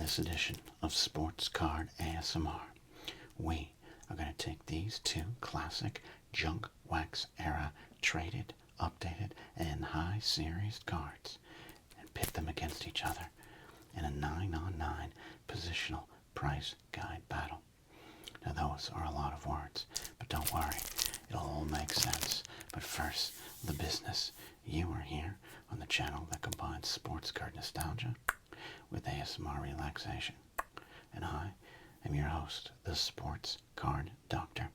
this edition of Sports Card ASMR, we are going to take these two classic junk wax era traded, updated, and high series cards and pit them against each other in a 9-on-9 positional price guide battle. Now those are a lot of words, but don't worry, it'll all make sense. But first, the business. You are here on the channel that combines sports card nostalgia with ASMR relaxation. And I am your host, the Sports Card Doctor.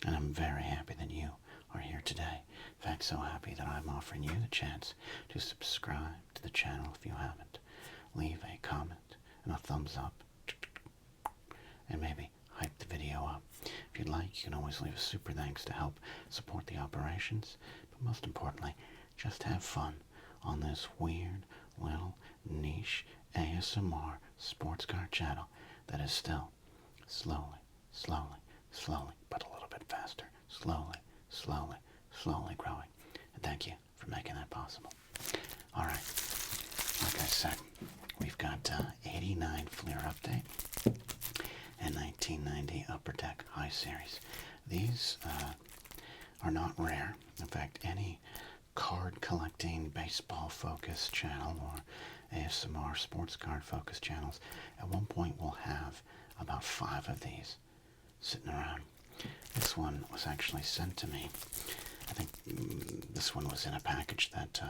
And I'm very happy that you are here today. In fact, so happy that I'm offering you the chance to subscribe to the channel if you haven't. Leave a comment and a thumbs up. And maybe hype the video up. If you'd like, you can always leave a super thanks to help support the operations. But most importantly, just have fun on this weird little niche ASMR sports card channel that is still slowly, but a little bit faster, slowly growing. And thank you for making that possible. Alright, like I said, we've got 89 Fleer Update and 1990 Upper Deck High Series. These are not rare. In fact, any card collecting, baseball focused channel or ASMR sports card focused channels at one point will have about 5 of these sitting around. This one was actually sent to me. I think this one was in a package that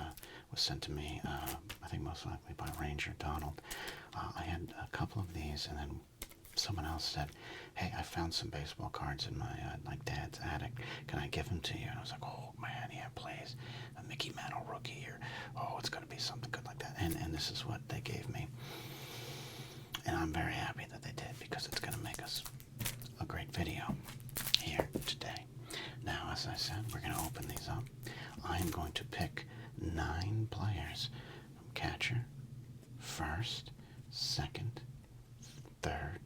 was sent to me, I think most likely by Ranger Donald. I had a couple of these, and then someone else said, hey, I found some baseball cards in my dad's attic. Can I give them to you? And I was like, oh man, yeah, please. A Mickey Mantle rookie, or oh, it's going to be something good like that. And this is what they gave me. And I'm very happy that they did, because it's going to make us a great video here today. Now, as I said, we're going to open these up. I'm going to pick 9 players. Catcher, first, second, third,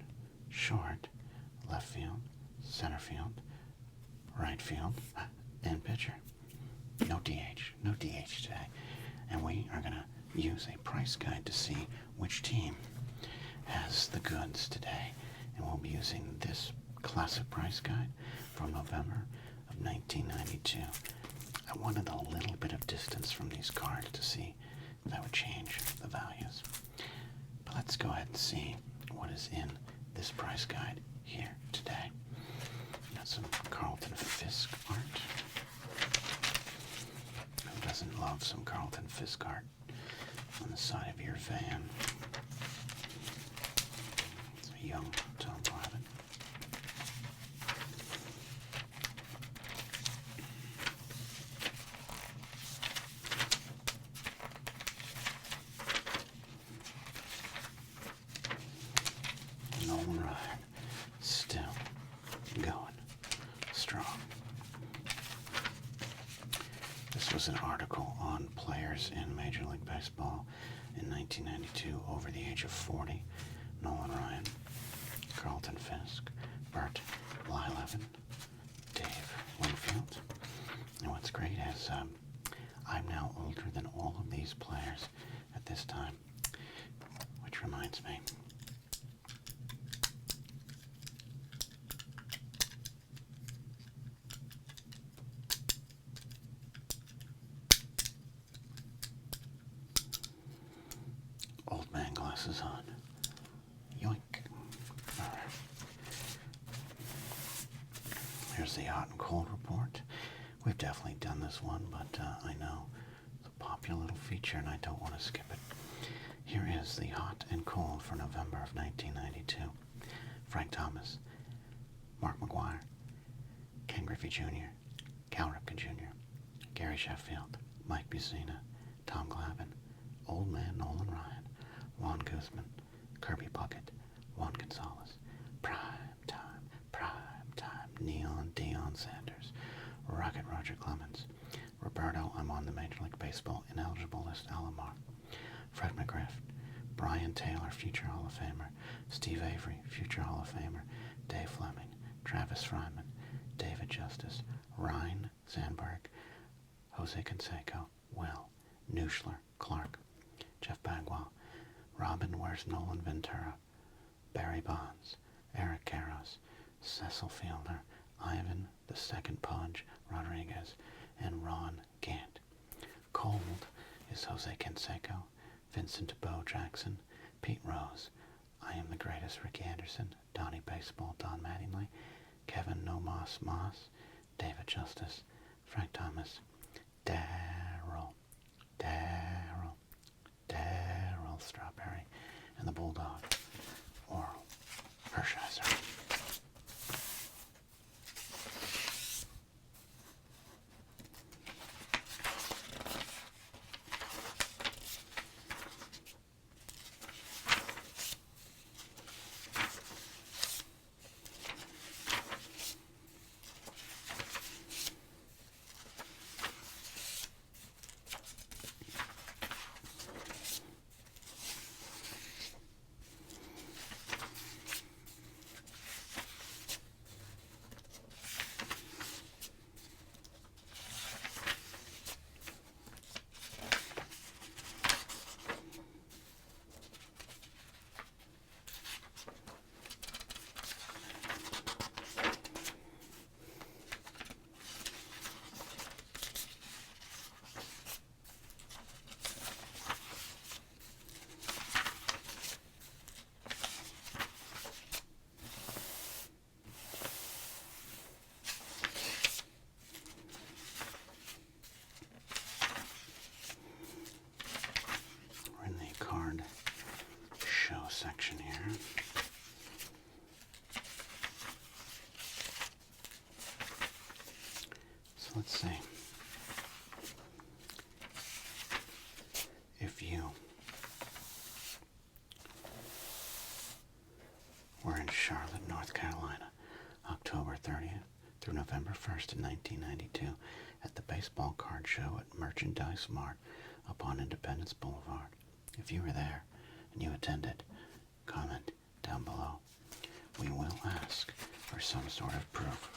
short, left field, center field, right field, and pitcher. No DH today. And we are going to use a price guide to see which team has the goods today. And we'll be using this classic price guide from November of 1992. I wanted a little bit of distance from these cards to see if that would change the values. But let's go ahead and see what is in this price guide here today. Got some Carlton Fisk art. Who doesn't love some Carlton Fisk art on the side of your van? It's a young Tom Glavine. Nolan Ryan, still going strong. This was an article on players in Major League Baseball in 1992 over the age of 40. Nolan Ryan, Carlton Fisk, Bert Blyleven, Dave Winfield. And what's great is I'm now older than all of these players at this time, which reminds me, old man glasses on. Yoink. Alright. Here's the hot and cold report. We've definitely done this one, but I know it's a popular little feature and I don't want to skip it. Here is the hot and cold for November of 1992. Frank Thomas, Mark McGwire, Ken Griffey Jr., Cal Ripken Jr., Gary Sheffield, Mike Bucina, Tom Glavine, Old Man Nolan Ryan, Juan Guzman, Kirby Puckett, Juan Gonzalez, Prime Time, Neon Deion Sanders, Rocket Roger Clemens, Roberto, I'm on the Major League Baseball ineligible list, Alomar, Fred McGriff, Brian Taylor, future Hall of Famer, Steve Avery, future Hall of Famer, Dave Fleming, Travis Fryman, David Justice, Ryan Sandberg, Jose Canseco, Will, Nuschler, Clark, Jeff Bagwell, Robin Where's Nolan Ventura, Barry Bonds, Eric Karros, Cecil Fielder, Ivan the Second Podge Rodriguez, and Ron Gant. Cold is Jose Canseco, Vincent Bo Jackson, Pete Rose, I Am the Greatest Ricky Anderson, Donnie Baseball Don Mattingly, Kevin No Moss Moss, David Justice, Frank Thomas, Daryl Strawberry, and the Bulldog, Oral Hershiser. Section here. So let's see. If you were in Charlotte, North Carolina, October 30th through November 1st in 1992 at the baseball card show at Merchandise Mart up on Independence Boulevard. If you were there and you attended, comment down below. We will ask for some sort of proof.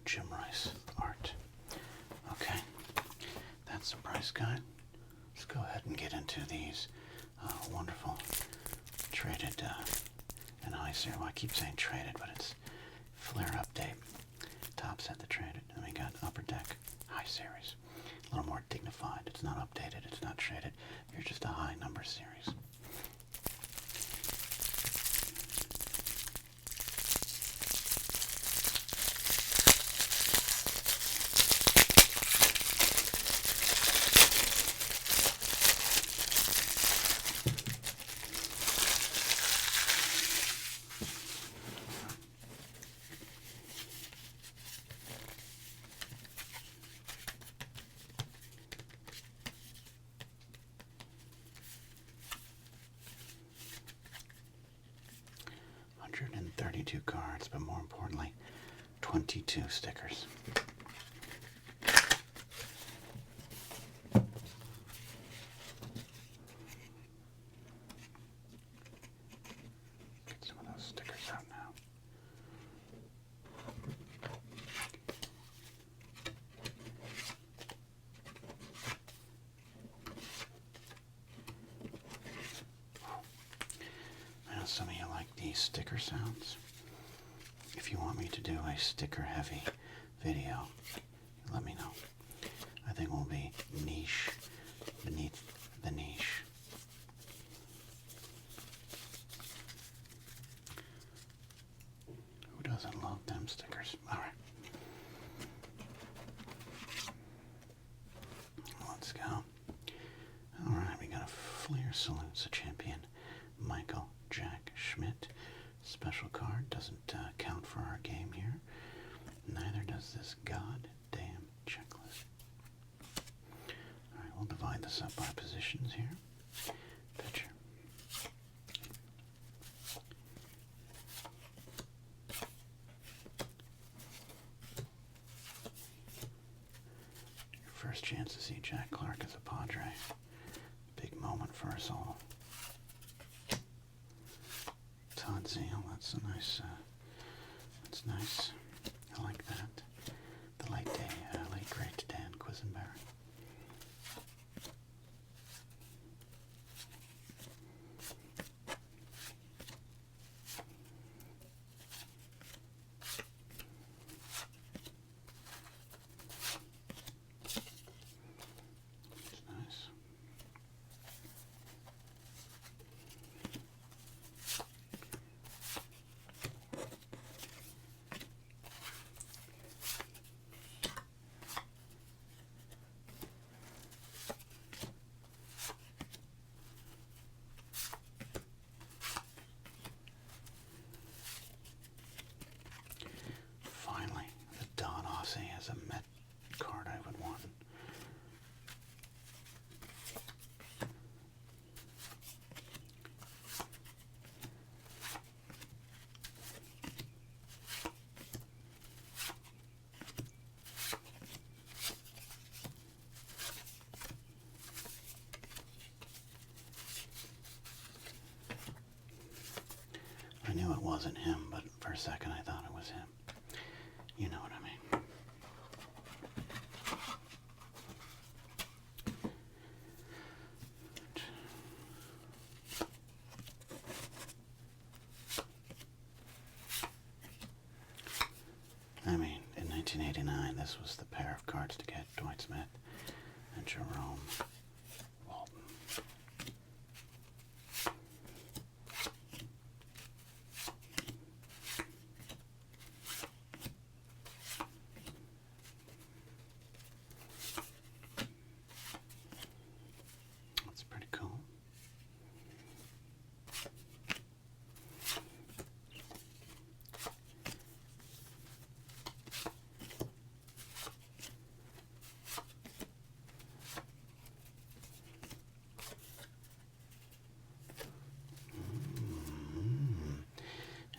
Jim Rice art. Okay, that's the price guide. Let's go ahead and get into these wonderful traded and high series. Well, I keep saying traded, but it's Flair Update. Top set the traded. And we got Upper Deck High Series. A little more dignified. It's not updated. It's not traded. You're just a high number series. And 32 cards, but more importantly, 22 stickers. Get some of those stickers out now. I know some of you like these sticker sounds. If you want me to do a sticker heavy video, let me know. I think we'll be niche beneath the niche. Who doesn't love them stickers? All right. Let's go. salutes a champion, Michael Jack Schmidt. Special card doesn't count for our game here. Neither does this goddamn checklist. Alright, we'll divide this up by positions here. Pitcher. Your first chance to see Jack Clark as a Padre. Big moment for us all. Todd Zeal, that's a nice, that's nice. I like that. The late great Dan Quisenberry. As a Met card I would want. I knew it wasn't him, but for a second I thought it was him. You know what I mean. I mean, in 1989, this was the pair of cards to get: Dwight Smith and Jerome Walton. That's pretty cool.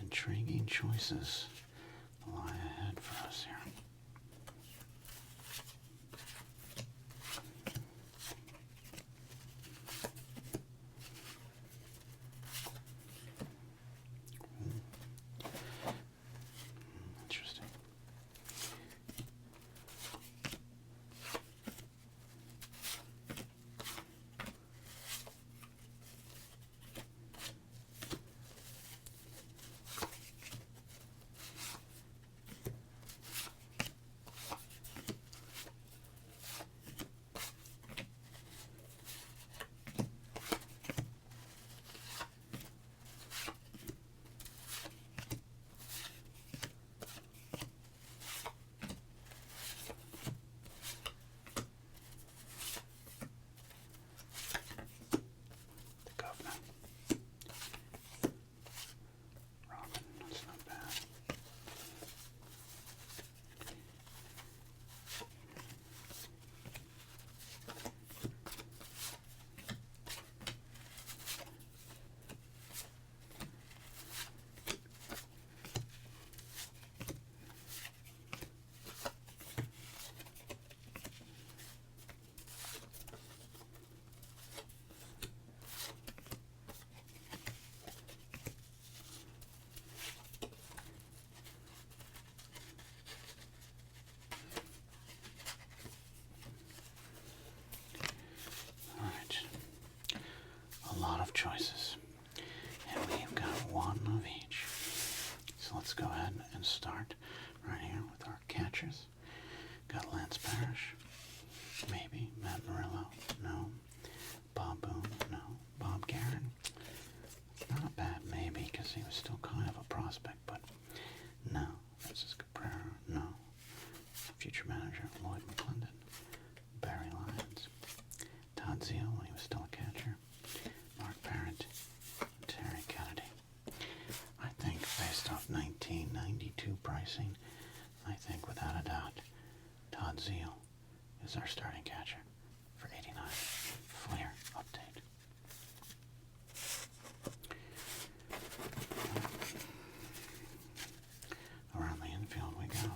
Intriguing choices lie ahead for us here. Interesting. Choices, and we've got one of each. So let's go ahead and start right here with our catchers. Got Lance Parrish, maybe. Matt Murillo, no. Bob Boone, no. Bob Guerin, not a bad maybe because he was still kind of a prospect, but no. Francis Caprera, no. Future manager Lloyd McClendon, Barry Lyons, Todd Zeal when he was still a catcher, racing, I think without a doubt, Todd Zeal is our starting catcher for 89 Fleer update. Around the infield we go.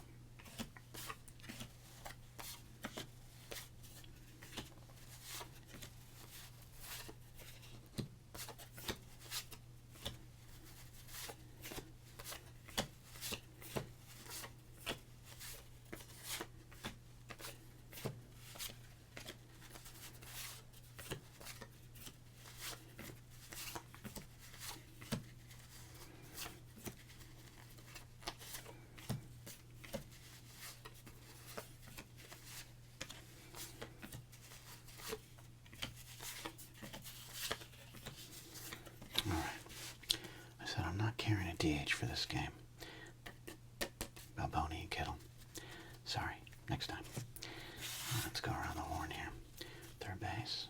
I'm not carrying a DH for this game. Balboni and Kittle. Sorry, next time. Let's go around the horn here. Third base.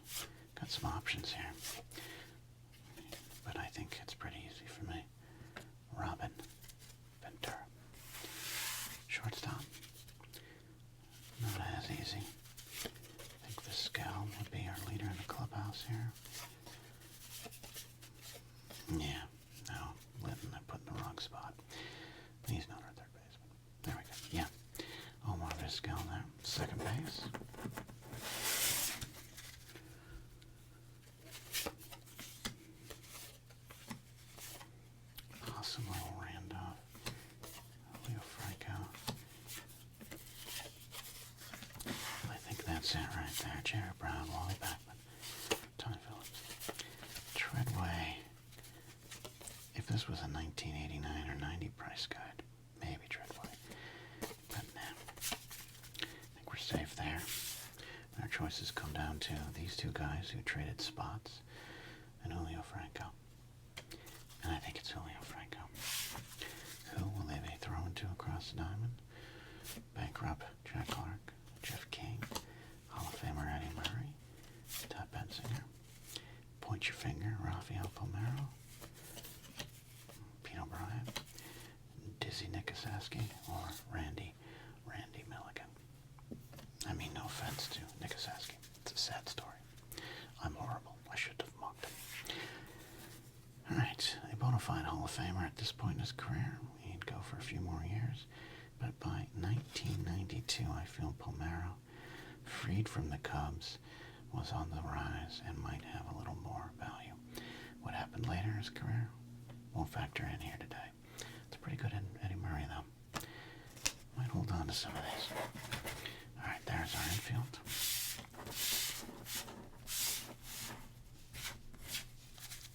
Got some options here. But I think it's pretty easy for me. Robin Ventura. Shortstop. Not as easy. I think Vizquel would be our leader in the clubhouse here. Yeah. No, Linton, I put in the wrong spot. He's not our third baseman. There we go. Yeah. Omar Vizquel there. Second base. Possibly Randolph. Leo Franco. I think that's it right there. Jared Brown, Wally Backman, Tony Phillips. Treadway. If this was a 1989 or 90 price guide, maybe Treadway. But nah, I think we're safe there. Our choices come down to these two guys who traded spots and Julio Franco. And I think it's Julio Franco. Who will they be throwing to across the diamond? Bankrupt Jack Clark, Jeff King, Hall of Famer Eddie Murray, Todd Bensinger, Point Your Finger, Rafael Palmeiro, Pete O'Brien, Dizzy Nikisaski, or Randy Milligan. I mean, no offense to Nikisaski. It's a sad story. I'm horrible. I should have mocked him. Alright, a bona fide Hall of Famer at this point in his career. He'd go for a few more years. But by 1992, I feel Palmeiro, freed from the Cubs, was on the rise and might have a little more value. What happened later in his career won't factor in here today. It's pretty good Eddie Murray, though. Might hold on to some of these. Alright, there's our infield.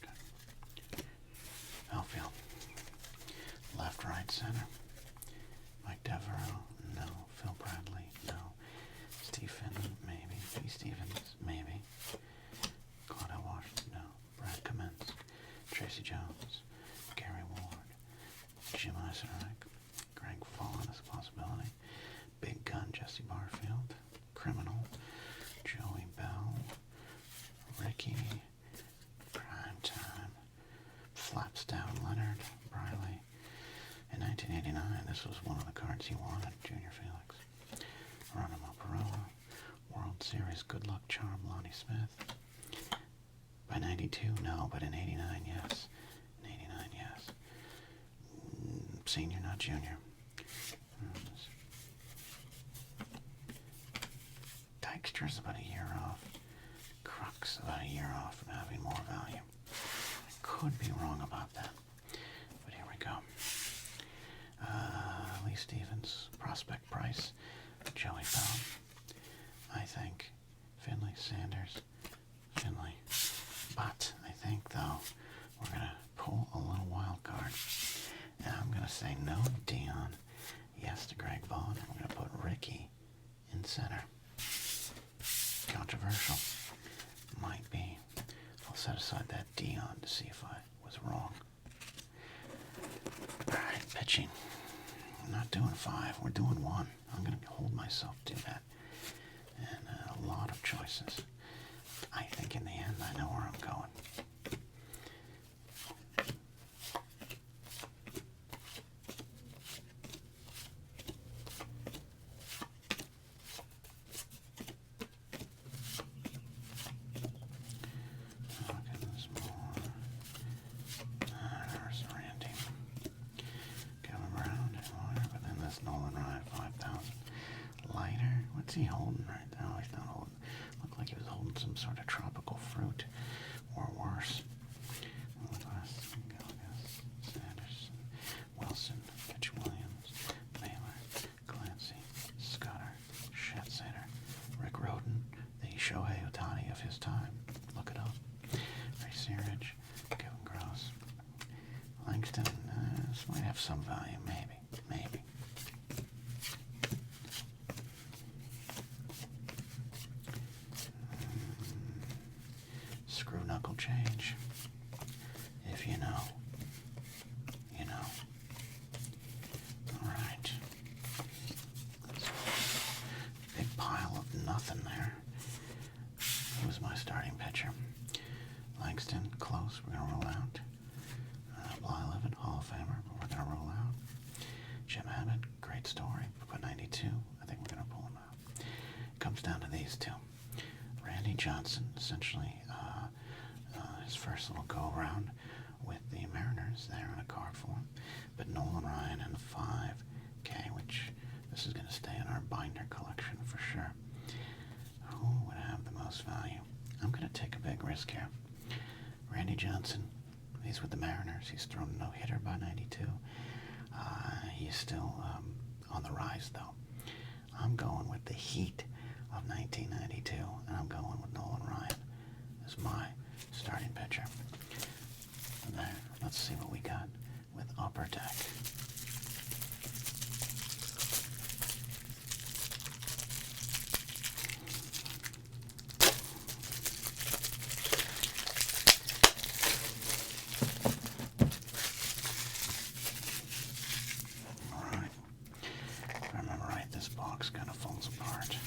Okay. Outfield. Left, right, center. Mike Devereaux, no. Phil Bradley, no. Steve Finley, maybe. Pete Stevens, maybe. Claude Washington, no. Brad Cummins, Tracy Jones, Gary Ward, Jim Eisenreich, Greg Fallon is a possibility. Big Gun, Jesse Barfield, Criminal, Joey Bell, Ricky, Prime Time, Flapsdown Leonard, Briley. In 1989, this was one of the cards he wanted, Junior Felix. Geronimo Perella, World Series Good Luck Charm, Lonnie Smith. By 92, no, but in 89, yes. In 89, yes. Senior, not junior. Dykstra's about a year off. Crux about a year off from having more value. I could be wrong about that, but here we go. Lee Stevens, Prospect Price, Joey Bell. I think Finley, Sanders, Finley. But I think, though, we're going to pull a little wild card. And I'm going to say no to Dion, yes to Greg Vaughn, and we're going to put Ricky in center. Controversial. Might be. I'll set aside that Dion to see if I was wrong. Alright, pitching. I'm not doing 5. We're doing 1. I'm going to hold myself to that. And a lot of choices. I think in the end I know where I'm going. Shohei Ohtani of his time. Look it up. Ray Searage, Kevin Gross, Langston. This might have some value, maybe. Screw knuckle change. If you know, you know. All right. Big pile of nothing there. Who's my starting pitcher? Langston, close. We're going to rule out. Blyleven, Hall of Famer, but we're going to rule out. Jim Abbott, great story. We put 92. I think we're going to pull him out. It comes down to these two. Randy Johnson, essentially his first little go-around with the Mariners there in a card form. But Nolan Ryan and the 5K, which this is going to stay in our binder collection for sure. Who would have the most value? I'm going to take a big risk here. Randy Johnson, he's with the Mariners. He's thrown a no-hitter by 92. He's still on the rise, though. I'm going with the heat of 1992, and I'm going with Nolan Ryan as my starting pitcher. And there, let's see what we got with Upper Deck. Alright. If I remember right, this box kind of falls apart.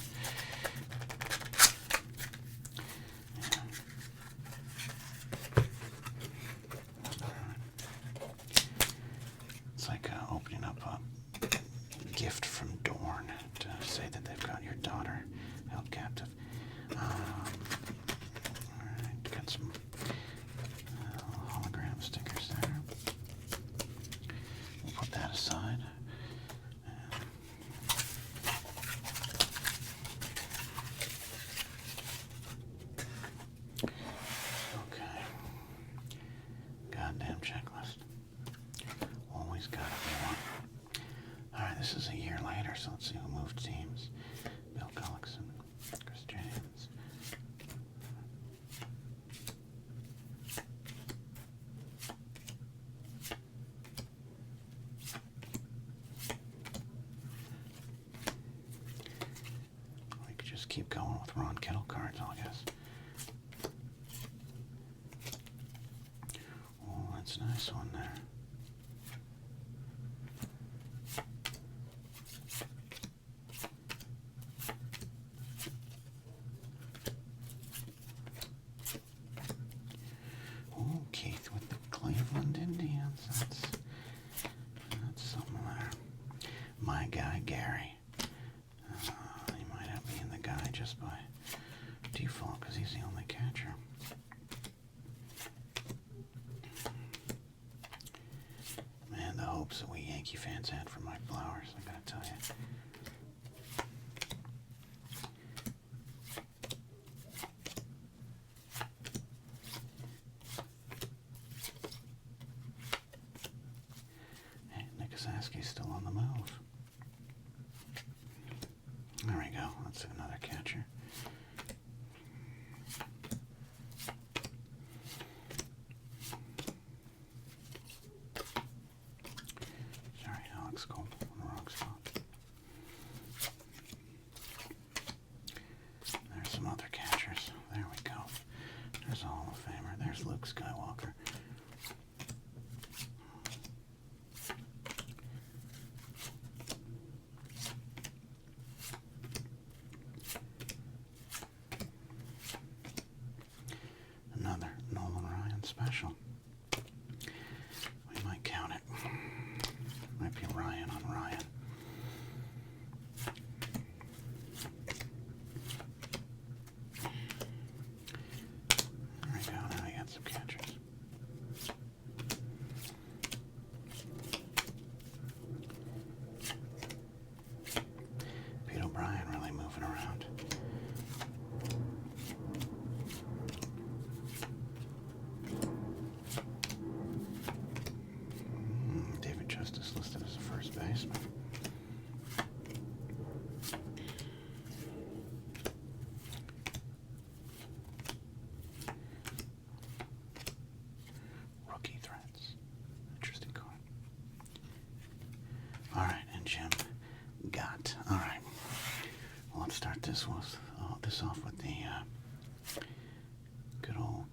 Opening up a gift from Dorn to say that they've got your daughter held captive. Alright, got some hologram stickers there. We'll put that aside. Okay. Goddamn checklist. Always gotta be one. Alright, this is a year later, so let's see who moved teams. Bill Gullickson, Chris James. We could just keep going with Ron Kittle cards, I guess. Oh, that's a nice one there. Keith with the Cleveland Indians. That's something there. My guy Gary. He might have been the guy just by default because he's the only catcher. Man, the hopes that we Yankee fans had for Mike Flowers, I gotta tell you. Saski's still on the move. There we go. That's another catcher. Sorry, Alex Cole on the wrong spot. There's some other catchers. There we go. There's a Hall of Famer. There's Luke Skywalker. the good old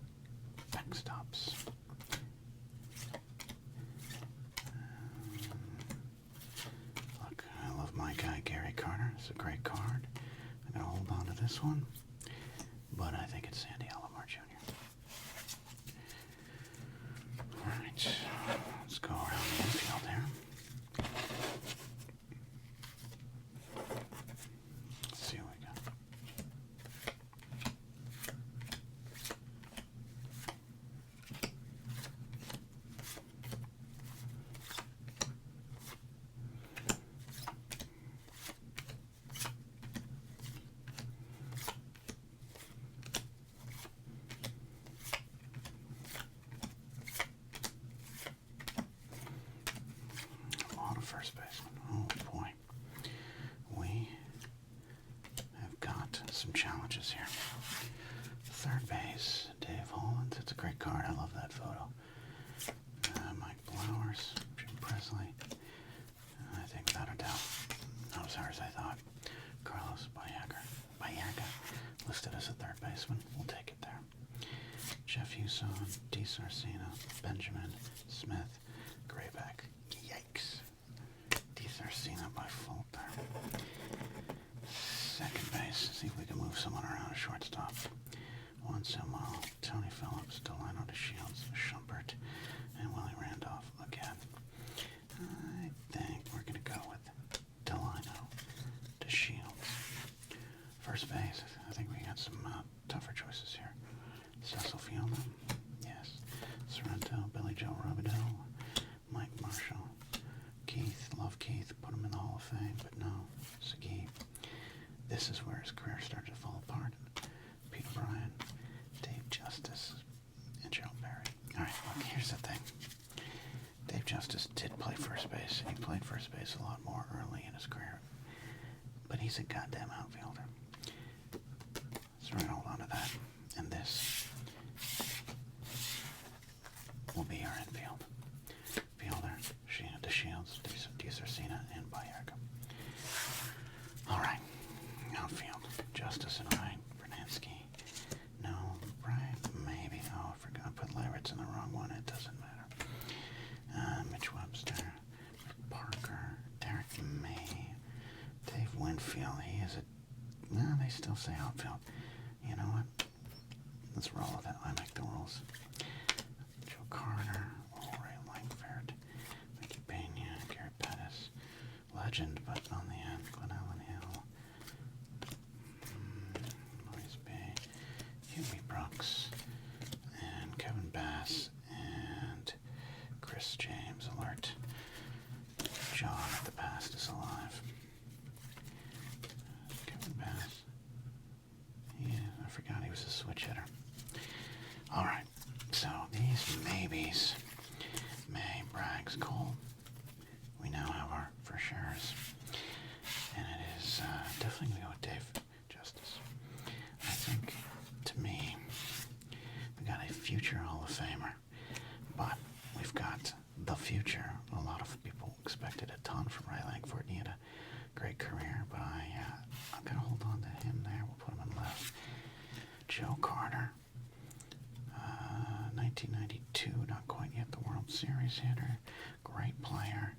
backstops. Look, I love my guy Gary Carter. It's a great card. I'm going to hold on to this one, but I think it's Sandy Alomar Jr. Alright, let's go around the infield here. Let's see what we got. First baseman. Oh boy. We have got some challenges here. Third base, Dave Holland. It's a great card. I love that photo. Mike Blowers, Jim Presley. I think without a doubt, not as hard as I thought. Carlos Bayaga, listed as a third baseman. We'll take it there. Jeff Huson, D. Sarcina, Benjamin Smith, Grayback. Yikes. Sarcina by fault there. Second base. See if we can move someone around a shortstop. Juan Silmao, Tony Phillips, Delano DeShields, Schumpert, and Willie Randolph again. I think we're going to go with Delano DeShields. First base. I think we got some tougher choices here. Cecil Fielder. Yes. Sorrento, Billy Joe Robideau, Mike Marshall. Keith, love Keith, put him in the Hall of Fame, but no, Sagi. This is where his career started to fall apart. Pete O'Brien, Dave Justice, and Joe Barry. Alright, look, here's the thing. Dave Justice did play first base. He played first base a lot more early in his career. But he's a goddamn outfielder. So we're going to hold on to that. And this will be our infield. Fielder, DeShields, DiSarcina, and Bayaga. Alright, outfield. Justice and Ryan, Bernansky. No, Brian, maybe. Oh, I forgot. I put Leyritz in the wrong one. It doesn't matter. Mitch Webster, Parker, Derek May, Dave Winfield. He is a... No, they still say outfield. You know what? Let's roll with it. I make the rules. Joe Carter, Ray Langford, Mickey Pena, Gary Pettis, legend, but on the end, Glenn Allen Hill, Maurice Bay, Huey Brooks, and Kevin Bass, and Chris James. Alert. John of the past is alive. Kevin Bass. Yeah, I forgot he was a switch hitter. Alright, so these maybes, May, Braggs, Cole, we now have our for sure's. And it is definitely going to go with Dave Justice. I think, to me, we got a future Hall of Famer, but we've got the future. A lot of people expected a ton from Ray Langford. He had a great career, but I'm going to hold on to him there. We'll put him in left. Joe Carter, 1992, not quite yet the World Series hitter. Great player.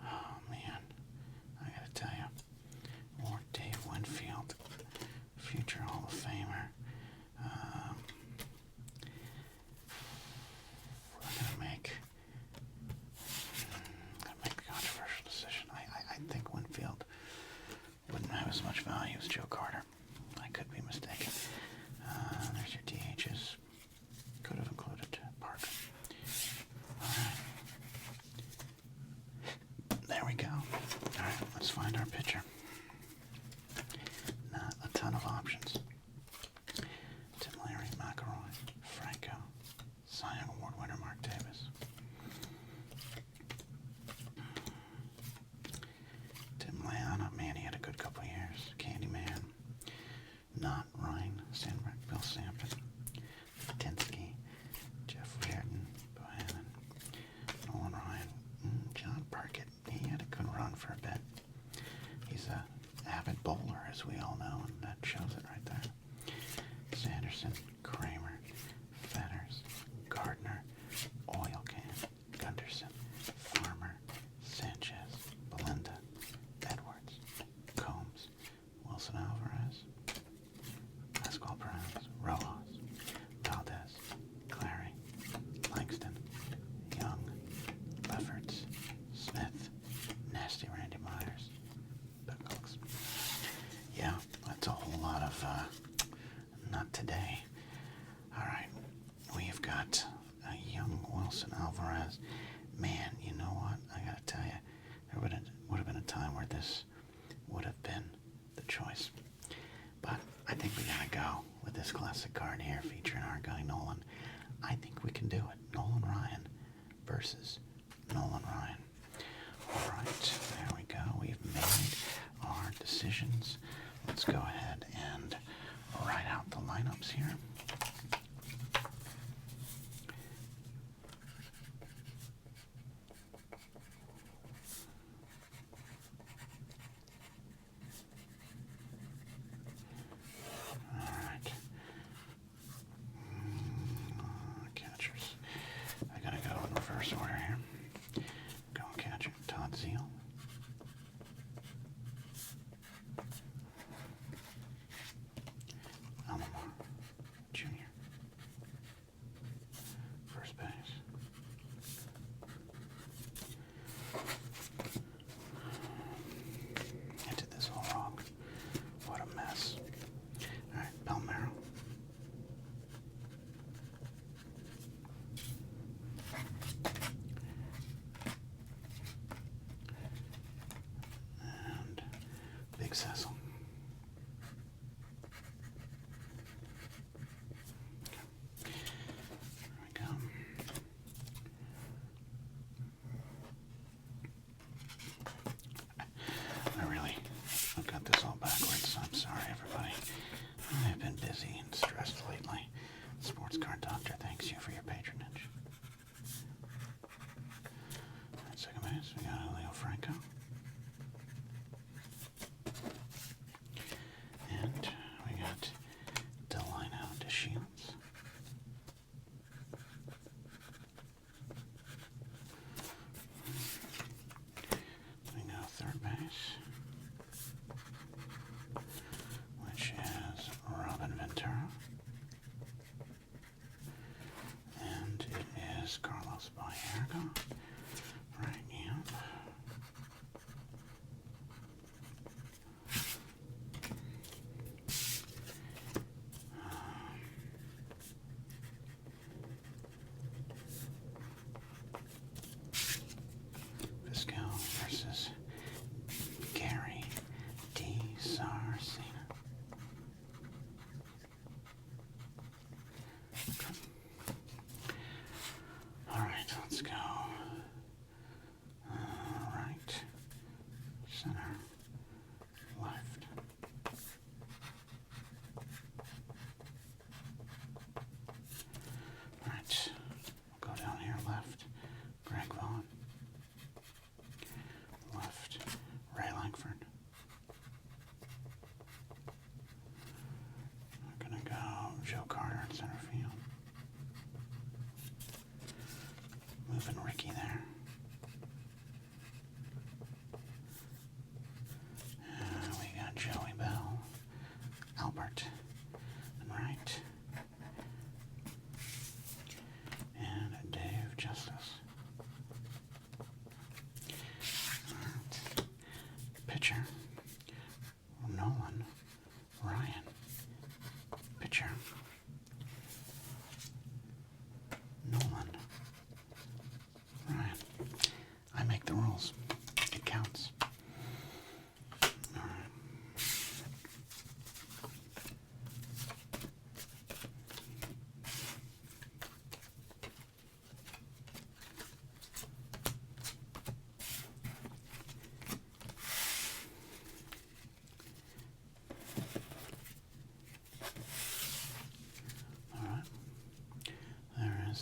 Oh, man. I got to tell you. Or Dave Winfield, future Hall of Famer. We're going to make a controversial decision. I think Winfield wouldn't have as much value as Joe Carter. I could be mistaken. There's your DHs. Could have included Parker. Alright. not today. All right, we've got a young Wilson Alvarez. Man, you know what? I gotta tell you, there would have been a time where this would have been the choice. But I think we gotta go with this classic card here featuring our guy Nolan. I think we can do it. Nolan Ryan versus Nolan Ryan. All right, there we go. We've made our decisions. Let's go ahead and write out the lineups here. Order here. Go catcher, Todd Zeal. Alomar Jr. First base. I did this all wrong. What a mess. Alright, Palmero. Cecil. There we go. I've got this all backwards. I'm sorry, everybody. I've been busy and stressed lately. Sports Card Doctor thanks you for your patronage. All right, second base, we got Leo Franco. And we got Delino DeShields. We go third base, which is Robin Ventura. And it is Carlos Baerga. Right, yep. Versus Gary D. Sarcina. Okay. All right, let's go. Right, center, left. All right, we'll go down here left. Greg Vaughn. Left, Ray Langford. We're gonna go Joe Carter in center field. Moving Ricky there. We got Joey Bell, Albert, and right, and Dave Justice. Pitcher, Nolan Ryan. Pitcher, Nolan Ryan. I make the rules. It counts. All right.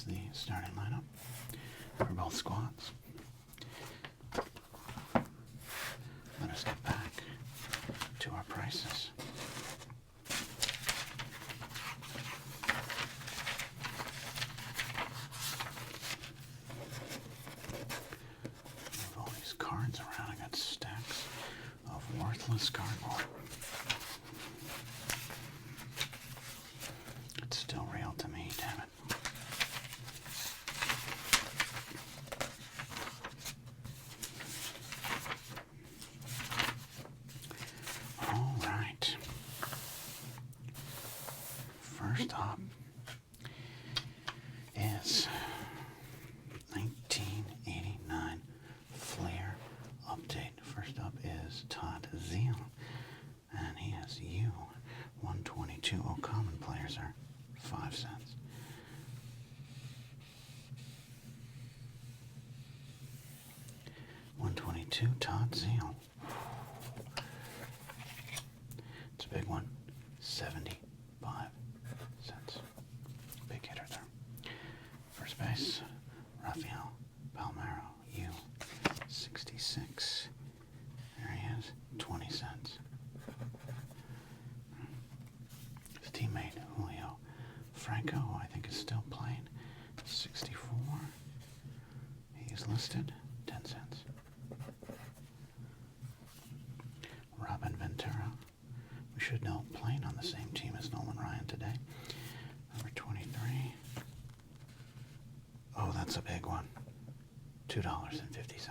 The starting lineup for both squads. Let us get back to our prices. Move all these cards around. I got stacks of worthless cardboard. It's still real to me, damn it. First up is 1989 Flair update. First up is Todd Zeal, and he has U122. Oh, common players are 5 cents. $122, Todd Zeal. It's a big one. 75 cents. Big hitter there. First base, Rafael Palmeiro, U66. There he is, 20 cents. His teammate, Julio Franco, who I think is still playing, 64. He's listed, 10 cents. Robin Ventura, we should know, playing on the same team as Nolan Ryan today. Number 23. Oh, that's a big one. $2.50.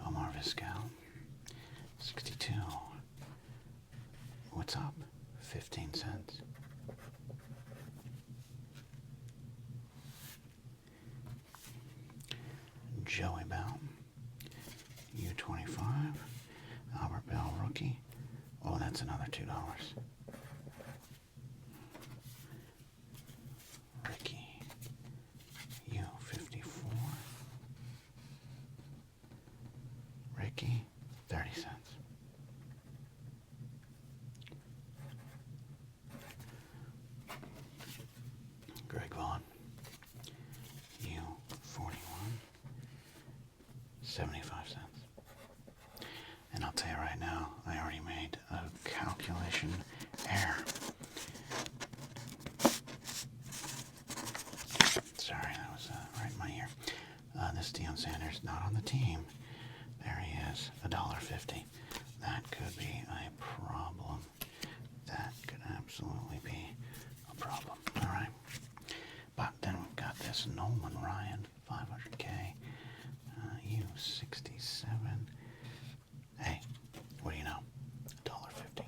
Omar Vizquel, 62. What's up? 15 cents. Joey Bell, U25. Albert Bell, rookie. Oh, that's another $2. Ricky, U54. Ricky, 30 cents. Greg Vaughn, U41. 75 cents. And I'll tell you right now, I already made a calculation error. Sorry, that was right in my ear. This Deion Sanders not on the team. There he is, $1.50. That could be a problem. That could absolutely be a problem. All right. But then we've got this Nolan Ryan, 500K, U67. Hey, what do you know? $1.50.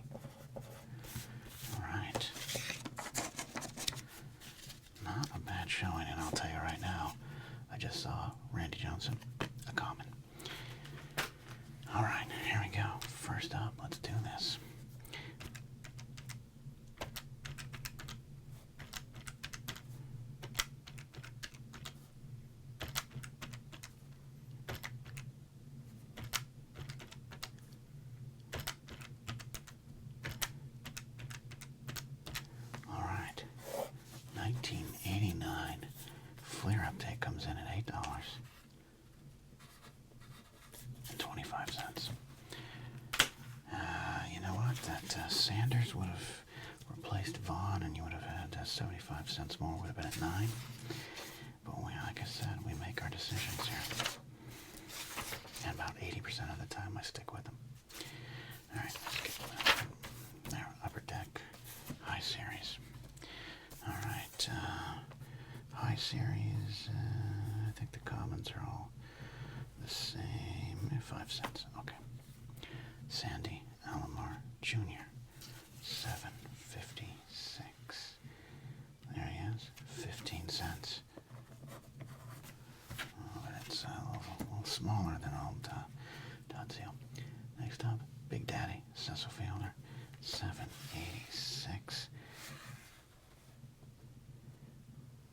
All right. Not a bad showing, and I'll tell you right now, I just saw Randy Johnson, a common. All right, here we go. First up, let's do this. All right, 1989 Flair update comes in at $8.25. You know what? That Sanders would have replaced Vaughn, and you would have had 75 cents more. Would have been at 9. But we, like I said, we make our decisions here, and about 80% of the time I stick with them. All right, let's get there. Upper Deck, High Series. All right, High Series. I think the commons are all the same. 5 cents. Okay. Sandy Alomar Jr. 7.56. There he is. 15 cents. Oh, but it's a little smaller than old Todd Zeal. Next up, Big Daddy Cecil Fielder. 7.86.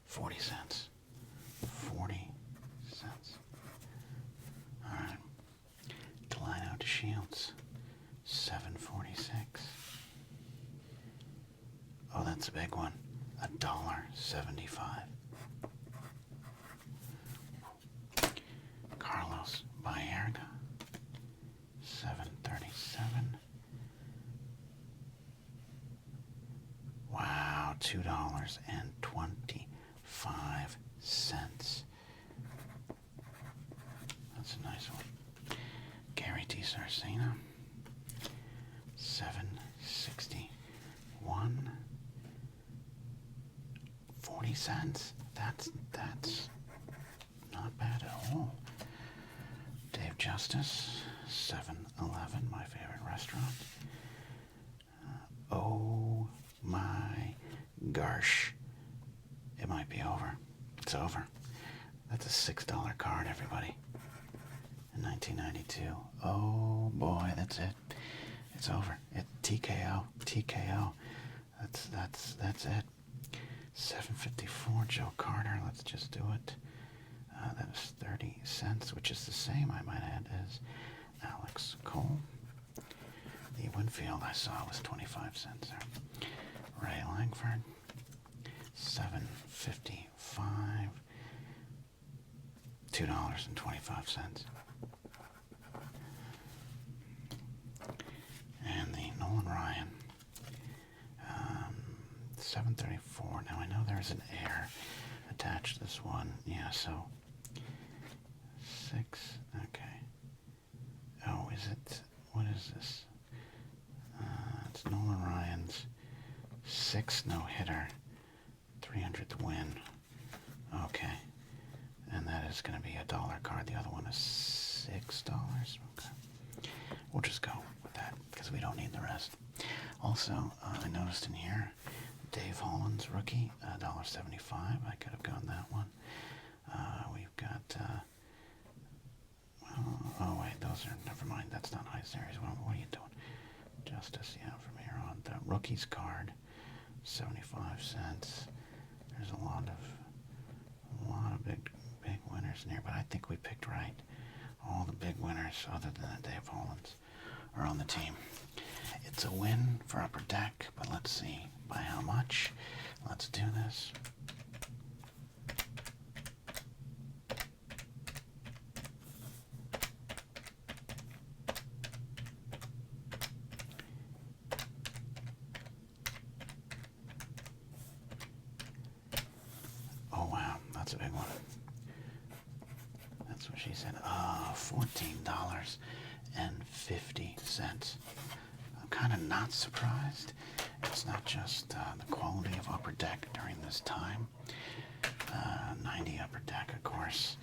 40 cents. 40 cents. All right. Delino DeShields, 7.46. Oh, that's a big one. $1.75. Carlos Baerga, 7.37. Wow, $2.25. That's a nice one. Gary T. Sarcina, 7.61. 40 cents. That's not bad at all. Dave Justice, 7-Eleven, my favorite restaurant. Gosh. It might be over. It's over. That's a $6 card, everybody. In 1992. Oh boy, that's it. It's over. It TKO. TKO. That's it. 754, Joe Carter. Let's just do it. That was 30 cents, which is the same, I might add, as Alex Cole. The Winfield I saw was 25 cents there. Ray Langford, 755, $2.25. And the Nolan Ryan, 734. Now I know there's an air attached to this one. Yeah, so 6. Okay. Oh, is it? What is this? It's Nolan Ryan's 6 no-hitter, 300th win. Okay. And that is going to be a $1 card. The other one is $6. Okay. We'll just go with that because we don't need the rest. Also, I noticed in here, Dave Holland's rookie, $1.75. I could have gone that one. We've got, oh wait, those are, never mind, that's not high series. What are you doing? Justice, yeah, from here on. The rookie's card, 75 cents. There's a lot of big winners in here, but I think we picked right. All the big winners, other than Dave Holland's, are on the team. It's a win for Upper Deck, but let's see by how much. Let's do this. Oh wow, that's a big one. That's what she said. $14.50. I'm kind of not surprised. It's not just the quality of Upper Deck during this time. 90 Upper Deck, of course.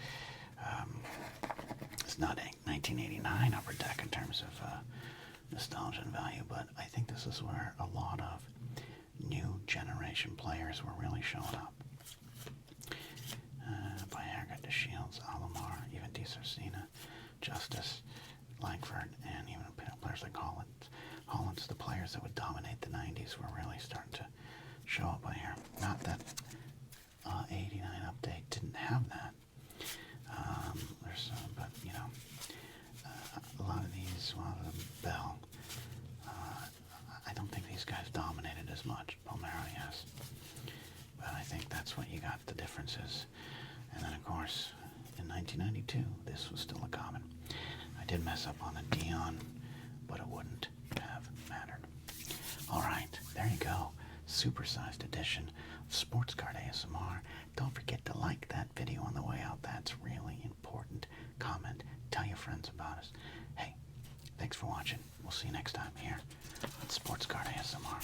It's not a 1989 Upper Deck in terms of nostalgia and value, but I think this is where a lot of new generation players were really showing up. Viagra, DeShields, Alomar, even DeSarcina, Justice, Langford, and even players like Holland. Holland's the players that would dominate the 90s were really starting to show up by here. Not that 89 update didn't have that. But you know, a lot of them, Bell. I don't think these guys dominated as much. Palmero, yes. But I think that's what you got, the differences. And then, of course, in 1992, this was still a common. I did mess up on a Dion, but it wouldn't have mattered. All right, there you go. Supersized edition of Sports Card ASMR. Don't forget to like that video on the way out. That's really important. Comment. Tell your friends about us. Hey, thanks for watching. We'll see you next time here on Sports Card ASMR.